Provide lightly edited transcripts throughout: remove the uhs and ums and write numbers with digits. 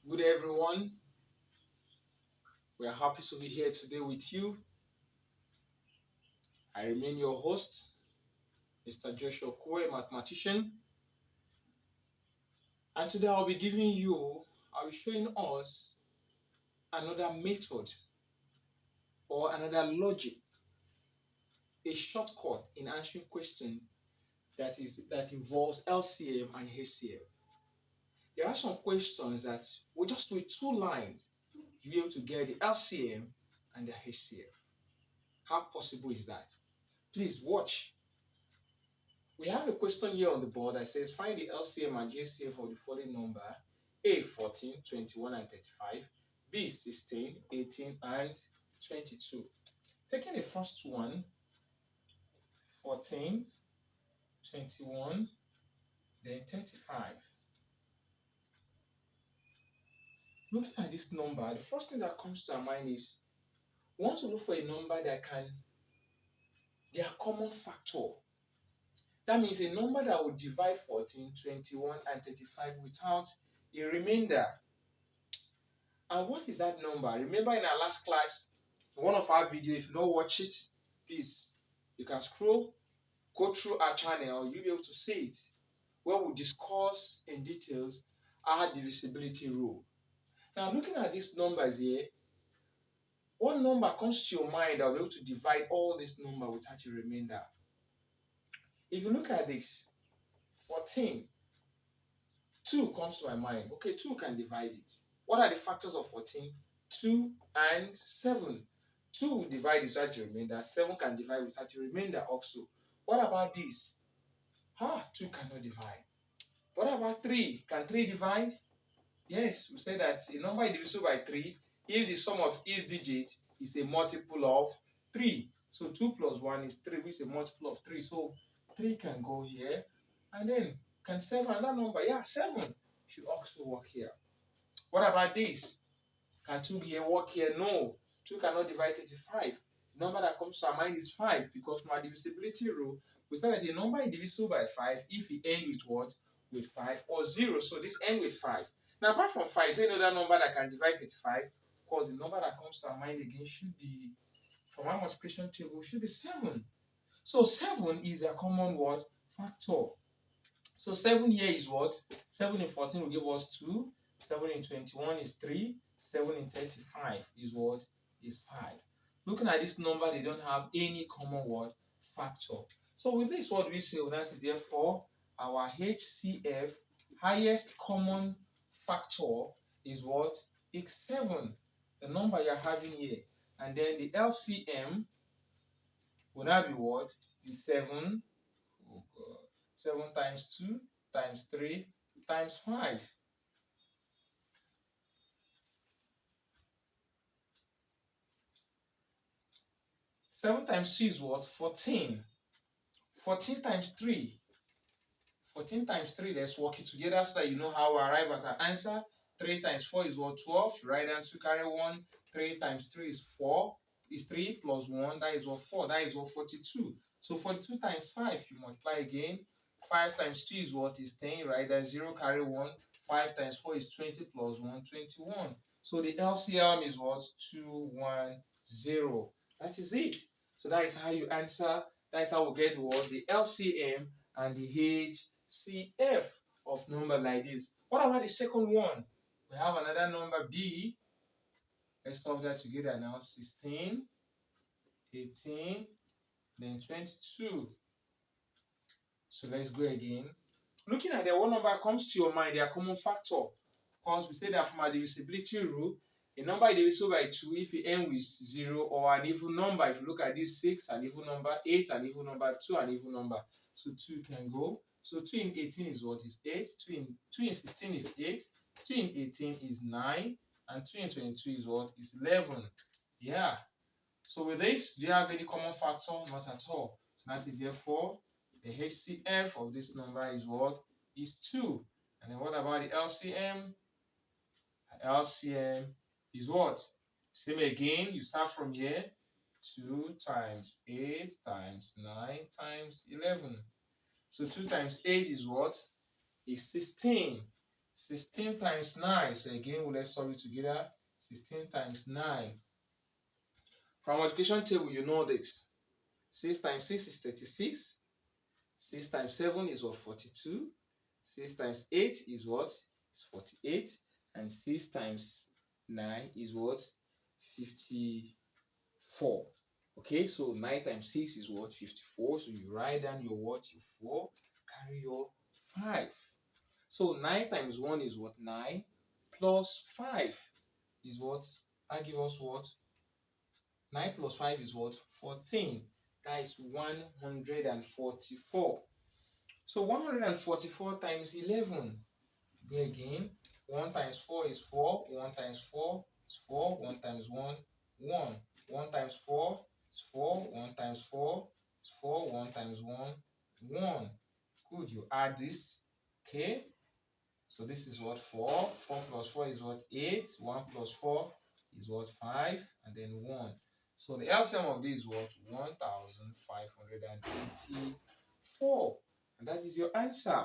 Good day, everyone. We are happy to be here today with you. I remain your host, Mr. Joshua Okwuwe, mathematician. And today I'll be showing us another method or another logic, a shortcut in answering questions that involves LCM and HCF. There are some questions that with just with two lines, you'll be able to get the LCM and the HCF. How possible is that? Please watch. We have a question here on the board that says find the LCM and HCF of the following number: A 14, 21 and 35, B 16, 18 and 22. Taking the first one, 14, 21, then 35. Looking at this number, the first thing that comes to our mind is we want to look for a number that their common factor. That means a number that would divide 14, 21 and 35 without a remainder. And what is that number? Remember in our last class, in one of our videos, if you don't watch it, please, you can go through our channel, you'll be able to see it, where we discuss in details our divisibility rule. Now, looking at these numbers here, what number comes to your mind that will be able to divide all these numbers without a remainder? If you look at this, 14, 2 comes to my mind. Okay, 2 can divide it. What are the factors of 14? 2 and 7. 2 will divide without a remainder. 7 can divide without a remainder also. What about this? 2 cannot divide. What about 3? Can 3 divide? Yes, we say that a number is divisible by 3 if the sum of its digits is a multiple of 3. So 2 plus 1 is 3, which is a multiple of 3. So 3 can go here. And then can 7, another number? Yeah, 7 should also work here. What about this? Can 2 here work here? No. 2 cannot divide 35. The number that comes to our mind is 5, because from our divisibility rule, we said that a number is divisible by 5 if it ends with what? With 5 or 0. So this ends with 5. Now, apart from 5, is there another number that can divide 35? Because the number that comes to our mind again should be, from our multiplication table, should be 7. So 7 is a common what? Factor. So 7 here is what? 7 in 14 will give us 2. 7 in 21 is 3. 7 in 35 is what? Is 5. Looking at this number, they don't have any common what? Factor. So with this, what we say? We'll say therefore, our HCF, highest common factor, is what? Is 7. The number you're having here. And then the LCM will now be what? Is 7. Oh God. 7 times 2 times 3 times 5. 7 times 2 is what? 14. 14 times 3. 14 times 3, let's work it together so that you know how we arrive at our answer. 3 times 4 is what? 12. You write down 2, carry 1. 3 times 3 is 4. Is 3 plus 1. That is what? 4. That is what? 42. So 42 times 5, you multiply again. 5 times 2 is what? Is 10. Right? That's 0, carry 1. 5 times 4 is 20 plus 1, 21. So the LCM is what? 210. That is it. So that is how you answer. That is how we get what? The LCM and the HCF of number like this. What about the second one? We have another number B. Let's solve that together now. 16, 18, then 22. So let's go again. Looking at that, what number comes to your mind? Their common factor. Because we say that from our divisibility rule, a number is divisible by 2 if it ends with 0, or an even number. If you look at this, 6, an even number, 8, an even number, 2, an even number. So 2 can go. So 2 in 18 is what? Is 8. 2 in 16 is 8. 2 in 18 is 9. And 2 in 22 is what? Is 11. Yeah. So with this, do you have any common factor? Not at all. So that's it. Therefore, the HCF of this number is what? Is 2. And then what about the LCM? LCM is what? Same again, you start from here. 2 times 8 times 9 times 11. So 2 times 8 is what? Is 16. 16 times 9. So again, let's solve it together. 16 times 9. From multiplication table, you know this. 6 times 6 is 36. 6 times 7 is what? 42. 6 times 8 is what? It's 48. And 6 times 9 is what? 54. Okay, so 9 times 6 is what? 54. So you write down your what? Your 4. Carry your 5. So 9 times 1 is what? 9. Plus 5 is what? That gives us what? 9 plus 5 is what? 14. That is 144. So 144 times 11. Go again. 1 times 4 is 4. 1 times 4 is 4. 1 times 1, 1. 1 times 4 is 4. 1 times 4 is 4. 1 times 1, 1. Good. You add this. Okay. So this is what? 4. 4 plus 4 is what? 8. 1 plus 4 is what? 5. And then 1. So the LCM of this is what? 1584. And that is your answer.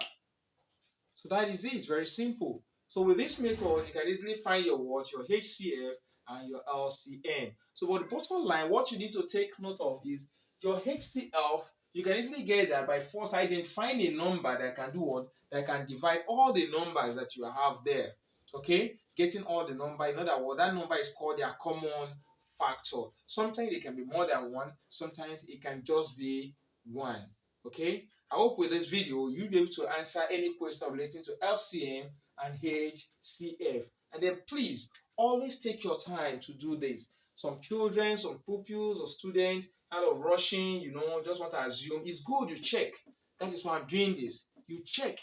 So that is it. It's very simple. So with this method, you can easily find your what? Your HCF and your LCM. So but the bottom line, what you need to take note of is your HCF. You can easily get that by first identifying a number that can do what? That can divide all the numbers that you have there. Okay? Getting all the number. In other words, that number is called their common factor. Sometimes it can be more than one. Sometimes it can just be one. Okay? I hope with this video you'll be able to answer any question relating to LCM and HCF. And then please always take your time to do this. Some children, some pupils or students out of rushing, just want to assume. It's good you check. That is why I'm doing this. You check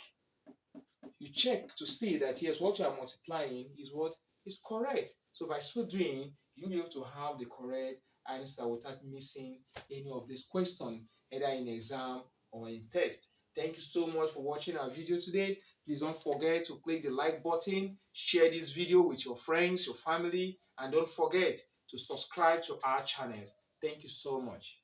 to see that yes, what you are multiplying is what is correct. So by so doing, you'll be able to have the correct answer without missing any of these questions, either in exam or in test. Thank you so much for watching our video today. Please don't forget to click the like button, share this video with your friends, your family, and don't forget to subscribe to our channels. Thank you so much.